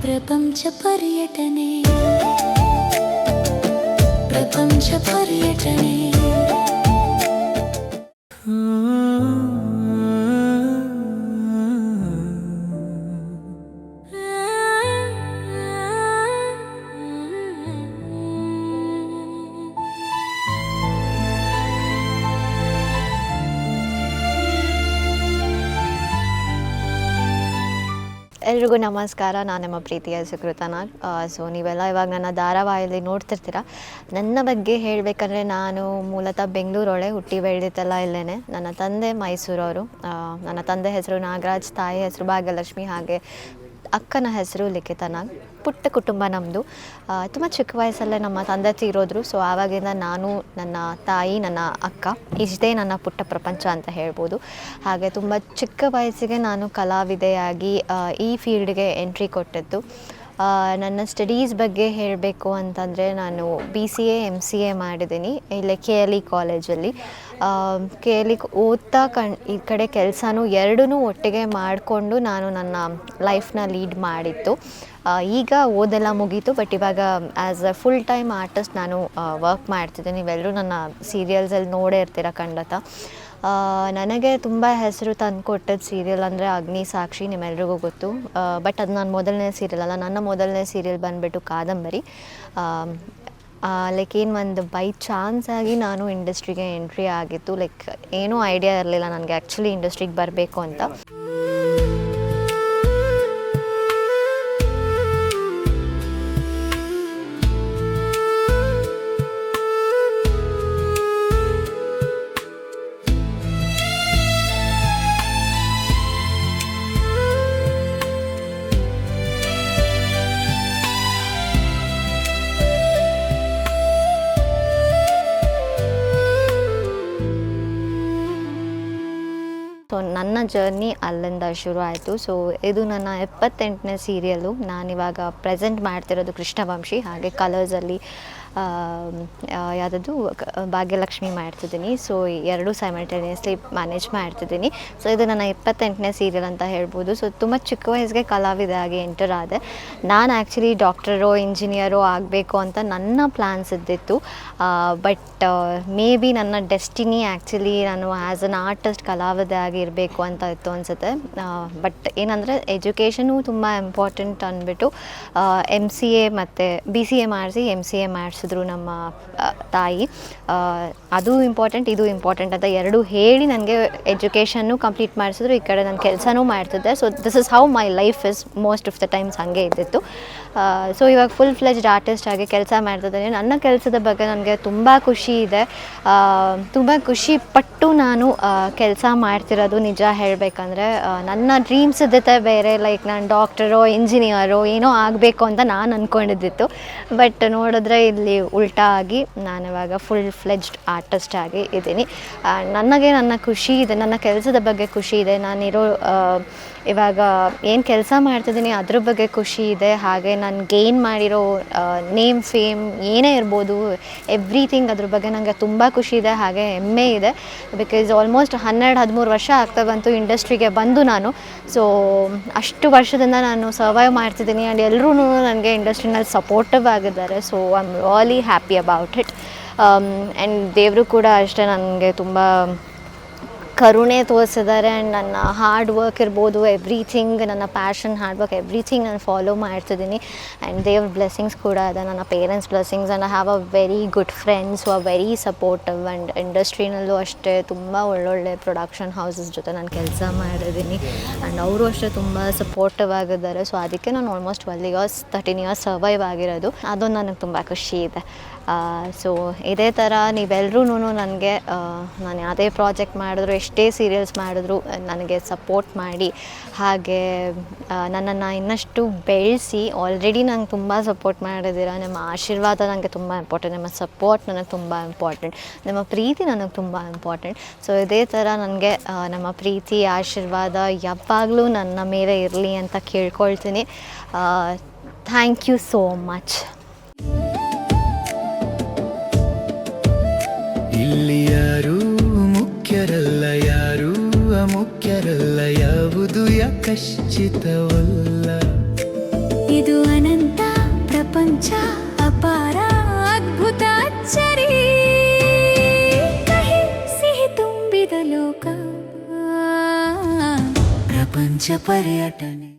ಪ್ರಪಂಚ ಪರ್ಯಟನೆ ಪ್ರಪಂಚ ಪರ್ಯಟನೆ ಎಲ್ರಿಗೂ ನಮಸ್ಕಾರ. ನಾನು ನಿಮ್ಮ ಪ್ರೀತಿಯ ಸುಕೃತನಾಗ್. ಸೊ ನೀವೆಲ್ಲ ಇವಾಗ ನನ್ನ ಧಾರಾವಾಹಿಯಲ್ಲಿ ನೋಡ್ತಿರ್ತೀರ. ನನ್ನ ಬಗ್ಗೆ ಹೇಳಬೇಕಂದ್ರೆ ನಾನು ಮೂಲತಃ ಬೆಂಗಳೂರೊಳೆ, ಹುಟ್ಟಿ ಬೆಳೆದಿದ್ದೆಲ್ಲ ಇಲ್ಲೇ. ನನ್ನ ತಂದೆ ಮೈಸೂರವರು. ನನ್ನ ತಂದೆ ಹೆಸರು ನಾಗರಾಜ್, ತಾಯಿ ಹೆಸರು ಭಾಗ್ಯಲಕ್ಷ್ಮಿ, ಹಾಗೆ ಅಕ್ಕನ ಹೆಸರು ಲಿಖಿತನಾಗ್. ಪುಟ್ಟ ಕುಟುಂಬ ನಮ್ಮದು. ತುಂಬ ಚಿಕ್ಕ ವಯಸ್ಸಲ್ಲೇ ನಮ್ಮ ತಂದೆ ತೀರೋದ್ರು. ಸೊ ಆವಾಗಿಂದ ನಾನು, ನನ್ನ ತಾಯಿ, ನನ್ನ ಅಕ್ಕ, ಇಷ್ಟೇ ನನ್ನ ಪುಟ್ಟ ಪ್ರಪಂಚ ಅಂತ ಹೇಳ್ಬೋದು. ಹಾಗೆ ತುಂಬ ಚಿಕ್ಕ ವಯಸ್ಸಿಗೆ ನಾನು ಕಲಾವಿದೆಯಾಗಿ ಈ ಫೀಲ್ಡ್ಗೆ ಎಂಟ್ರಿ ಕೊಟ್ಟಿದ್ದು. ನನ್ನ ಸ್ಟಡೀಸ್ ಬಗ್ಗೆ ಹೇಳಬೇಕು ಅಂತಂದರೆ ನಾನು BCA MCA ಮಾಡಿದ್ದೀನಿ ಇಲ್ಲೇ KLE ಕಾಲೇಜಲ್ಲಿ. KLE ಓದ್ತಾ ಈ ಕಡೆ ಕೆಲಸನೂ ಎರಡೂ ಒಟ್ಟಿಗೆ ಮಾಡಿಕೊಂಡು ನಾನು ನನ್ನ ಲೈಫ್ನ ಲೀಡ್ ಮಾಡಿತ್ತು. ಈಗ ಓದೆಲ್ಲ ಮುಗೀತು, ಬಟ್ ಇವಾಗ as a full time artist ನಾನು ವರ್ಕ್ ಮಾಡ್ತಿದ್ದೀನಿ. ನೀವೆಲ್ಲರೂ ನನ್ನ ಸೀರಿಯಲ್ಸಲ್ಲಿ ನೋಡೇ ಇರ್ತೀರ ಖಂಡಿತ. ನನಗೆ ತುಂಬ ಹೆಸರು ತಂದು ಕೊಟ್ಟದ್ದು ಸೀರಿಯಲ್ ಅಂದರೆ ಅಗ್ನಿ ಸಾಕ್ಷಿ, ನಿಮ್ಮೆಲ್ರಿಗೂ ಗೊತ್ತು. ಬಟ್ ಅದು ನನ್ನ ಮೊದಲನೇ ಸೀರಿಯಲ್ ಅಲ್ಲ. ನನ್ನ ಮೊದಲನೇ ಸೀರಿಯಲ್ ಬಂದುಬಿಟ್ಟು ಕಾದಂಬರಿ. ಲೈಕ್ ಏನು ಒಂದು ಬೈ ಚಾನ್ಸ್ ಆಗಿ ನಾನು ಇಂಡಸ್ಟ್ರಿಗೆ ಎಂಟ್ರಿ ಆಗಿತ್ತು. ಲೈಕ್ ಏನೂ ಐಡಿಯಾ ಇರಲಿಲ್ಲ ನನಗೆ ಆ್ಯಕ್ಚುಲಿ ಇಂಡಸ್ಟ್ರಿಗೆ ಬರಬೇಕು ಅಂತ. ಸೊ ನನ್ನ ಜರ್ನಿ ಅಲ್ಲಿಂದ ಶುರು ಆಯಿತು. ಸೊ ಇದು ನನ್ನ 78ನೇ ಸೀರಿಯಲ್ಲು. ನಾನಿವಾಗ ಪ್ರೆಸೆಂಟ್ ಮಾಡ್ತಿರೋದು ಕೃಷ್ಣವಂಶಿ, ಹಾಗೆ ಕಲರ್ಸಲ್ಲಿ ಯಾವುದದು ಭಾಗ್ಯಲಕ್ಷ್ಮಿ ಮಾಡ್ತಿದ್ದೀನಿ. ಸೊ ಎರಡೂ ಸೈಮಲ್ಟೇನಿಯಸ್ಲಿ ಮ್ಯಾನೇಜ್ ಮಾಡ್ತಿದ್ದೀನಿ. ಸೊ ಇದು ನನ್ನ 78ನೇ ಸೀರಿಯಲ್ ಅಂತ ಹೇಳ್ಬೋದು. ಸೊ ತುಂಬ ಚಿಕ್ಕ ವಯಸ್ಸಿಗೆ ಕಲಾವಿದೆಯಾಗಿ ಎಂಟರ್ ಆದೆ. ನಾನು ಆ್ಯಕ್ಚುಲಿ ಡಾಕ್ಟರೋ ಇಂಜಿನಿಯರೋ ಆಗಬೇಕು ಅಂತ ನನ್ನ ಪ್ಲ್ಯಾನ್ಸ್ ಇದ್ದಿತ್ತು. ಬಟ್ ಮೇ ಬಿ ನನ್ನ ಡೆಸ್ಟಿನಿ ಆ್ಯಕ್ಚುಲಿ ನಾನು ಆ್ಯಸ್ ಅನ್ ಆರ್ಟಿಸ್ಟ್ ಕಲಾವಿದೆ ಆಗಿ ಇರಬೇಕು ಅಂತ ಇತ್ತು ಅನಿಸುತ್ತೆ. ಬಟ್ ಏನಂದರೆ ಎಜುಕೇಷನು ತುಂಬ ಇಂಪಾರ್ಟೆಂಟ್ ಅಂದ್ಬಿಟ್ಟು MCA ಮತ್ತು BCA ಮಾಡಿಸಿ MCA ಮಾಡಿಸಿದ್ರು ನಮ್ಮ ತಾಯಿ. ಅದು ಇಂಪಾರ್ಟೆಂಟ್, ಇದು ಇಂಪಾರ್ಟೆಂಟ್ ಅಂತ ಎರಡೂ ಹೇಳಿ ನನಗೆ ಎಜುಕೇಷನ್ನು ಕಂಪ್ಲೀಟ್ ಮಾಡಿಸಿದ್ರು. ಈ ಕಡೆ ನಾನು ಕೆಲಸನೂ ಮಾಡ್ತಿದ್ದೆ. So this is how my life is most of the times ಹಾಗೆ ಇದ್ದಿತ್ತು. ಸೊ ಇವಾಗ ಫುಲ್ ಫ್ಲೆಜ್ಡ್ ಆರ್ಟಿಸ್ಟ್ ಆಗಿ ಕೆಲಸ ಮಾಡ್ತಿದ್ದೀನಿ. ನನ್ನ ಕೆಲಸದ ಬಗ್ಗೆ ನನಗೆ ತುಂಬ ಖುಷಿ ಇದೆ. ತುಂಬ ಖುಷಿ ಪಟ್ಟು ನಾನು ಕೆಲಸ ಮಾಡ್ತಿರೋದು ನಿಜ ಹೇಳಬೇಕಂದ್ರೆ. ನನ್ನ ಡ್ರೀಮ್ಸ್ ಇದ್ದತ್ತೆ ಬೇರೆ, ಲೈಕ್ ನಾನು ಡಾಕ್ಟರೋ ಇಂಜಿನಿಯರೋ ಏನೋ ಆಗಬೇಕು ಅಂತ ನಾನು ಅಂದ್ಕೊಂಡಿದ್ದಿತ್ತು. ಬಟ್ ನೋಡಿದ್ರೆ ಇಲ್ಲಿ ಉಲ್ಟಾ ಆಗಿ ನಾನಿವಾಗ ಫುಲ್ ಫ್ಲೆಜ್ಡ್ ಆರ್ಟಿಸ್ಟ್ ಆಗಿ ಇದ್ದೀನಿ. ನನಗೆ ನನ್ನ ಖುಷಿ ಇದೆ, ನನ್ನ ಕೆಲಸದ ಬಗ್ಗೆ ಖುಷಿ ಇದೆ. ನಾನಿರೋ ಇವಾಗ ಏನು ಕೆಲಸ ಮಾಡ್ತಿದ್ದೀನಿ ಅದ್ರ ಬಗ್ಗೆ ಖುಷಿ ಇದೆ. ಹಾಗೆ ನಾನು ಗೇನ್ ಮಾಡಿರೋ ನೇಮ್, ಫೇಮ್ ಏನೇ ಇರ್ಬೋದು, ಎವ್ರಿಥಿಂಗ್ ಅದ್ರ ಬಗ್ಗೆ ನನಗೆ ತುಂಬ ಖುಷಿ ಇದೆ, ಹಾಗೆ ಹೆಮ್ಮೆ ಇದೆ. ಬಿಕಾಸ್ ಆಲ್ಮೋಸ್ಟ್ 12-13 ವರ್ಷ ಆಗ್ತಾ ಬಂತು ಇಂಡಸ್ಟ್ರಿಗೆ ಬಂದು ನಾನು. ಸೊ ಅಷ್ಟು ವರ್ಷದಿಂದ ನಾನು ಸರ್ವೈವ್ ಮಾಡ್ತಿದ್ದೀನಿ. ಆ್ಯಂಡ್ ಎಲ್ಲರೂ ನನಗೆ ಇಂಡಸ್ಟ್ರಿನಲ್ಲಿ ಸಪೋರ್ಟಿವ್ ಆಗಿದ್ದಾರೆ. So I am really happy about it. And ದೇವರು ಕೂಡ ಅಷ್ಟೇ ನನಗೆ ತುಂಬ ಕರುಣೆ ತೋರಿಸಿದ್ದಾರೆ. ಆ್ಯಂಡ್ ನನ್ನ ಹಾರ್ಡ್ ವರ್ಕ್ ಇರ್ಬೋದು, ಎವ್ರಿಥಿಂಗ್, ನನ್ನ ಪ್ಯಾಷನ್, ಹಾರ್ಡ್ ವರ್ಕ್, ಎವ್ರಿಥಿಂಗ್ ನಾನು ಫಾಲೋ ಮಾಡ್ತಿದ್ದೀನಿ. ಆ್ಯಂಡ್ ದೇವ್ರ ಬ್ಲೆಸ್ಸಿಂಗ್ಸ್ ಕೂಡ ಇದೆ, ನನ್ನ parents blessings. And I have a very good friends who are very supportive. And ಇಂಡಸ್ಟ್ರಿನಲ್ಲೂ ಅಷ್ಟೇ ತುಂಬ ಒಳ್ಳೊಳ್ಳೆ ಪ್ರೊಡಕ್ಷನ್ ಹೌಸಸ್ ಜೊತೆ ನಾನು ಕೆಲಸ ಮಾಡಿದ್ದೀನಿ. ಆ್ಯಂಡ್ ಅವರು ಅಷ್ಟೇ ತುಂಬ ಸಪೋರ್ಟಿವ್ ಆಗಿದ್ದಾರೆ. ಸೊ ಅದಕ್ಕೆ ನಾನು ಆಲ್ಮೋಸ್ಟ್ 12 ಇಯರ್ಸ್ 13 ಇಯರ್ಸ್ ಸರ್ವೈವ್ ಆಗಿರೋದು. ಅದೊಂದು ನನಗೆ ತುಂಬ ಖುಷಿ ಇದೆ. ಸೊ ಇದೇ ಥರ ನೀವೆಲ್ಲರೂ ನನಗೆ ನಾನು ಯಾವುದೇ ಪ್ರಾಜೆಕ್ಟ್ ಮಾಡಿದ್ರು, ಎಷ್ಟೇ ಸೀರಿಯಲ್ಸ್ ಮಾಡಿದ್ರು ನನಗೆ ಸಪೋರ್ಟ್ ಮಾಡಿ, ಹಾಗೆ ನನ್ನನ್ನು ಇನ್ನಷ್ಟು ಬೆಳೆಸಿ. ಆಲ್ರೆಡಿ ನಂಗೆ ತುಂಬ ಸಪೋರ್ಟ್ ಮಾಡಿದ್ದೀರ. ನಿಮ್ಮ ಆಶೀರ್ವಾದ ನನಗೆ ತುಂಬ ಇಂಪಾರ್ಟೆಂಟ್, ನಿಮ್ಮ ಸಪೋರ್ಟ್ ನನಗೆ ತುಂಬ ಇಂಪಾರ್ಟೆಂಟ್, ನಿಮ್ಮ ಪ್ರೀತಿ ನನಗೆ ತುಂಬ ಇಂಪಾರ್ಟೆಂಟ್. ಸೊ ಇದೇ ಥರ ನನಗೆ ನಮ್ಮ ಪ್ರೀತಿ ಆಶೀರ್ವಾದ ಯಾವಾಗಲೂ ನನ್ನ ಮೇಲೆ ಇರಲಿ ಅಂತ ಕೇಳ್ಕೊಳ್ತೀನಿ. Thank you so much. ಇಲ್ಲಿ ಯಾರೂ ಮುಖ್ಯರಲ್ಲ, ಯಾರೂ ಅಮುಖ್ಯರಲ್ಲ, ಯಾವುದು ಯಾಕಶ್ಚಿತವಲ್ಲ. ಇದು ಪ್ರಪಂಚ ಅಪಾರ ಅದ್ಭುತ ಅಚ್ಚರಿ ಕಹಿ ಸಿಹಿ ತುಂಬಿದ ಲೋಕ ಪ್ರಪಂಚ ಪರ್ಯಟನೆ